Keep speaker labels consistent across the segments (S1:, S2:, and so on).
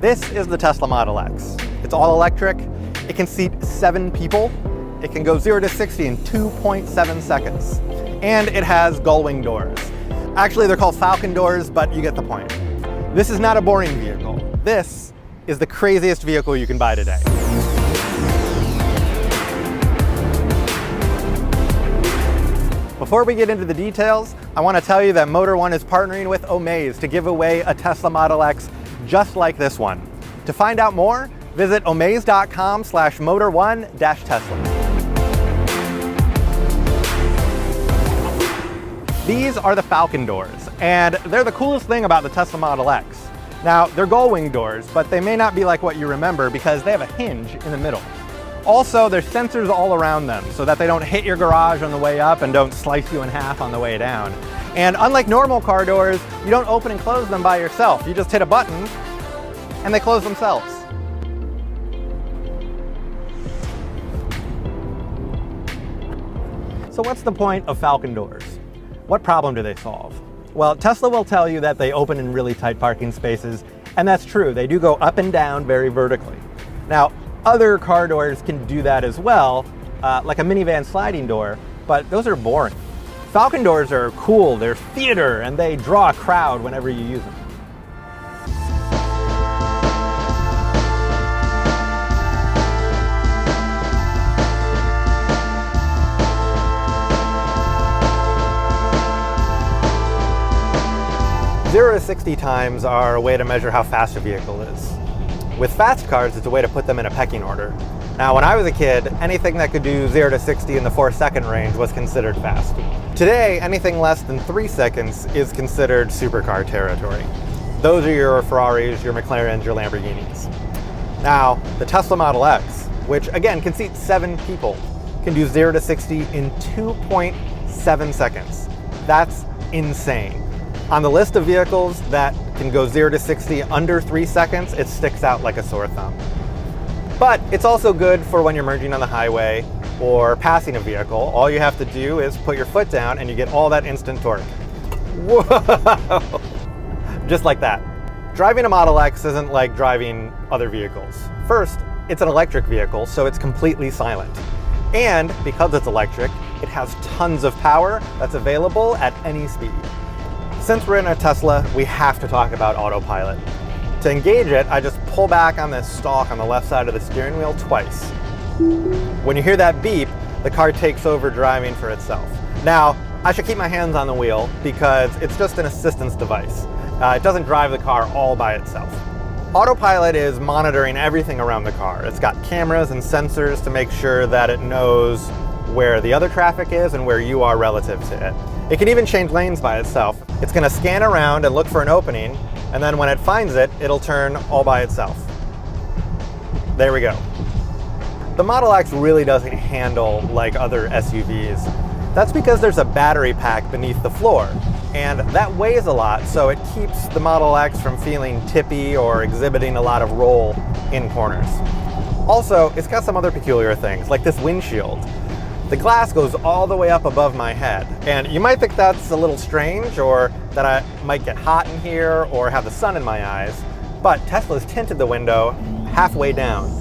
S1: This is the Tesla Model X. It's all electric. It can seat 7 people. It can go 0 to 60 in 2.7 seconds. And it has gull-wing doors. Actually, they're called Falcon doors, but you get the point. This is not a boring vehicle. This is the craziest vehicle you can buy today. Before we get into the details, I want to tell you that Motor One is partnering with Omaze to give away a Tesla Model X just like this one. To find out more, visit omaze.com/motor1-tesla. These are the Falcon doors, and they're the coolest thing about the Tesla Model X. Now, they're gull-wing doors, but they may not be like what you remember because they have a hinge in the middle. Also, there's sensors all around them so that they don't hit your garage on the way up and don't slice you in half on the way down. And unlike normal car doors, you don't open and close them by yourself. You just hit a button and they close themselves. So what's the point of Falcon doors? What problem do they solve? Well, Tesla will tell you that they open in really tight parking spaces, and that's true. They do go up and down very vertically. Now, other car doors can do that as well, like a minivan sliding door, but those are boring. Falcon doors are cool, they're theater, and they draw a crowd whenever you use them. Zero to 60 times are a way to measure how fast a vehicle is. With fast cars, it's a way to put them in a pecking order. Now, when I was a kid, anything that could do 0 to 60 in the 4-second range was considered fast. Today, anything less than 3 seconds is considered supercar territory. Those are your Ferraris, your McLarens, your Lamborghinis. Now, the Tesla Model X, which again can seat 7 people, can do 0 to 60 in 2.7 seconds. That's insane. On the list of vehicles that can go 0 to 60 under 3 seconds, it sticks out like a sore thumb. But it's also good for when you're merging on the highway or passing a vehicle. All you have to do is put your foot down and you get all that instant torque. Whoa! Just like that. Driving a Model X isn't like driving other vehicles. First, it's an electric vehicle, so it's completely silent. And because it's electric, it has tons of power that's available at any speed. Since we're in a Tesla, we have to talk about autopilot. To engage it, I just pull back on this stalk on the left side of the steering wheel twice. When you hear that beep, the car takes over driving for itself. Now, I should keep my hands on the wheel because it's just an assistance device. It doesn't drive the car all by itself. Autopilot is monitoring everything around the car. It's got cameras and sensors to make sure that it knows where the other traffic is and where you are relative to it. It can even change lanes by itself. It's going to scan around and look for an opening, and then when it finds it, it'll turn all by itself. There we go. The Model X really doesn't handle like other SUVs. That's because there's a battery pack beneath the floor, and that weighs a lot, so it keeps the Model X from feeling tippy or exhibiting a lot of roll in corners. Also, it's got some other peculiar things, like this windshield. The glass goes all the way up above my head, and you might think that's a little strange, or that I might get hot in here, or have the sun in my eyes, but Tesla's tinted the window halfway down.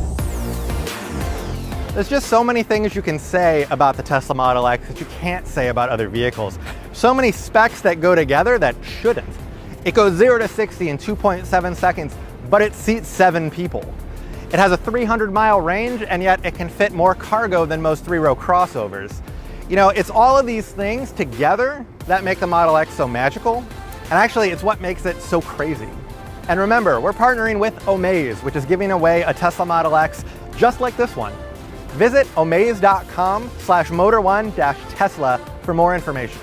S1: There's just so many things you can say about the Tesla Model X that you can't say about other vehicles. So many specs that go together that shouldn't. It goes 0 to 60 in 2.7 seconds, but it seats 7 people. It has a 300-mile range, and yet it can fit more cargo than most 3-row crossovers. You know, it's all of these things together that make the Model X so magical, and actually it's what makes it so crazy. And remember, we're partnering with Omaze, which is giving away a Tesla Model X just like this one. Visit omaze.com/motor1-tesla for more information.